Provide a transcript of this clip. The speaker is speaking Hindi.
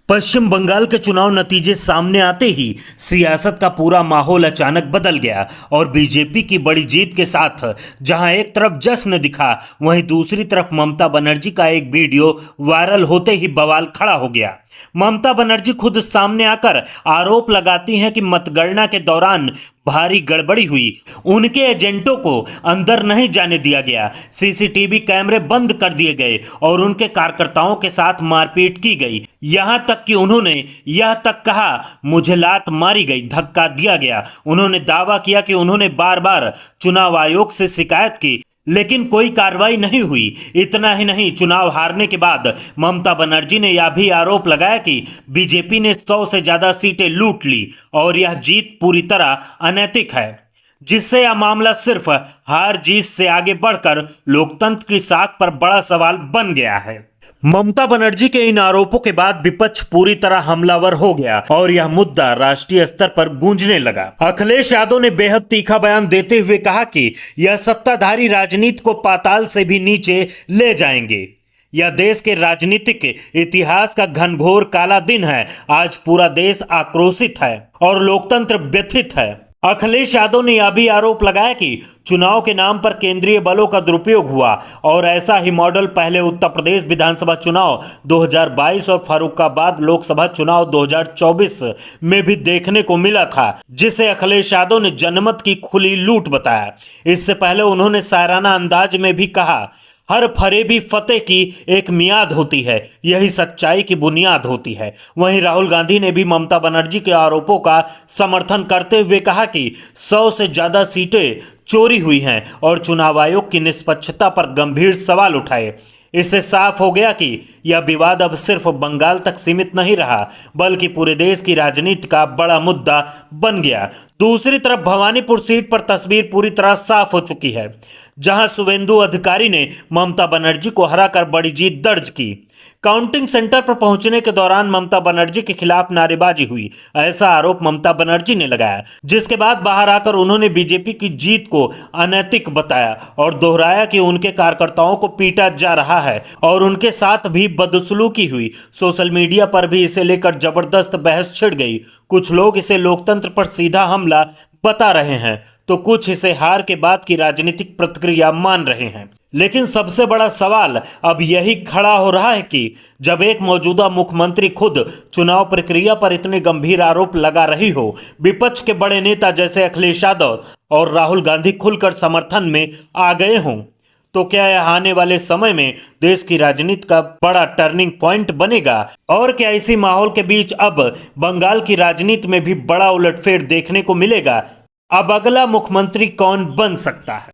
पश्चिम बंगाल के चुनाव नतीजे सामने आते ही सियासत का पूरा माहौल अचानक बदल गया और बीजेपी की बड़ी जीत के साथ जहां एक तरफ जश्न दिखा, वहीं दूसरी तरफ ममता बनर्जी का एक वीडियो वायरल होते ही बवाल खड़ा हो गया। ममता बनर्जी खुद सामने आकर आरोप लगाती हैं कि मतगणना के दौरान भारी गड़बड़ी हुई, उनके एजेंटों को अंदर नहीं जाने दिया गया, सीसीटीवी कैमरे बंद कर दिए गए और उनके कार्यकर्ताओं के साथ मारपीट की गई। यहां तक कि उन्होंने यह तक कहा, मुझे लात मारी गई, धक्का दिया गया। उन्होंने दावा किया कि उन्होंने बार बार चुनाव आयोग से शिकायत की, लेकिन कोई कार्रवाई नहीं हुई। इतना ही नहीं, चुनाव हारने के बाद ममता बनर्जी ने यह भी आरोप लगाया कि बीजेपी ने 100 से ज्यादा सीटें लूट ली और यह जीत पूरी तरह अनैतिक है, जिससे यह मामला सिर्फ हार जीत से आगे बढ़कर लोकतंत्र की साख पर बड़ा सवाल बन गया है। ममता बनर्जी के इन आरोपों के बाद विपक्ष पूरी तरह हमलावर हो गया और यह मुद्दा राष्ट्रीय स्तर पर गूंजने लगा। अखिलेश यादव ने बेहद तीखा बयान देते हुए कहा कि यह सत्ताधारी राजनीति को पाताल से भी नीचे ले जाएंगे। यह देश के राजनीतिक इतिहास का घनघोर काला दिन है। आज पूरा देश आक्रोशित है और लोकतंत्र व्यथित है। अखिलेश यादव ने यह भी आरोप लगाया कि चुनाव के नाम पर केंद्रीय बलों का दुरुपयोग हुआ और ऐसा ही मॉडल पहले उत्तर प्रदेश विधानसभा चुनाव 2022 और फर्रुखाबाद लोकसभा चुनाव 2024 में भी देखने को मिला था, जिसे अखिलेश यादव ने जनमत की खुली लूट बताया। इससे पहले उन्होंने शायराना अंदाज में भी कहा, हर फरेबी फतेह की एक मियाद होती है, यही सच्चाई की बुनियाद होती है। वहीं राहुल गांधी ने भी ममता बनर्जी के आरोपों का समर्थन करते हुए कहा कि 100 से ज्यादा सीटें चोरी हुई हैं और चुनाव आयोग की निष्पक्षता पर गंभीर सवाल उठाए। इससे साफ हो गया कि यह विवाद अब सिर्फ बंगाल तक सीमित नहीं रहा, बल्कि पूरे देश की राजनीति का बड़ा मुद्दा बन गया। दूसरी तरफ भवानीपुर सीट पर तस्वीर पूरी तरह साफ हो चुकी है, जहां शुवेंदु अधिकारी ने ममता बनर्जी को हराकर बड़ी जीत दर्ज की। काउंटिंग सेंटर पर पहुंचने के दौरान ममता बनर्जी के खिलाफ नारेबाजी हुई, ऐसा आरोप ममता बनर्जी ने लगाया, जिसके बाद बाहर आकर उन्होंने बीजेपी की जीत को अनैतिक बताया और दोहराया कि उनके कार्यकर्ताओं को पीटा जा रहा है और उनके साथ भी बदसलूकी हुई। सोशल मीडिया पर भी इसे लेकर जबरदस्त बहस छिड़ गई। कुछ लोग इसे लोकतंत्र पर सीधा हमला बता रहे हैं, तो कुछ इसे हार के बाद की राजनीतिक प्रतिक्रिया मान रहे हैं। लेकिन सबसे बड़ा सवाल अब यही खड़ा हो रहा है कि जब एक मौजूदा मुख्यमंत्री खुद चुनाव प्रक्रिया पर इतने गंभीर आरोप लगा रही हो, विपक्ष के बड़े नेता जैसे अखिलेश यादव और राहुल गांधी खुलकर समर्थन में आ गए हों, तो क्या यह आने वाले समय में देश की राजनीति का बड़ा टर्निंग पॉइंट बनेगा? और क्या इसी माहौल के बीच अब बंगाल की राजनीति में भी बड़ा उलटफेर देखने को मिलेगा? अब अगला मुख्यमंत्री कौन बन सकता है?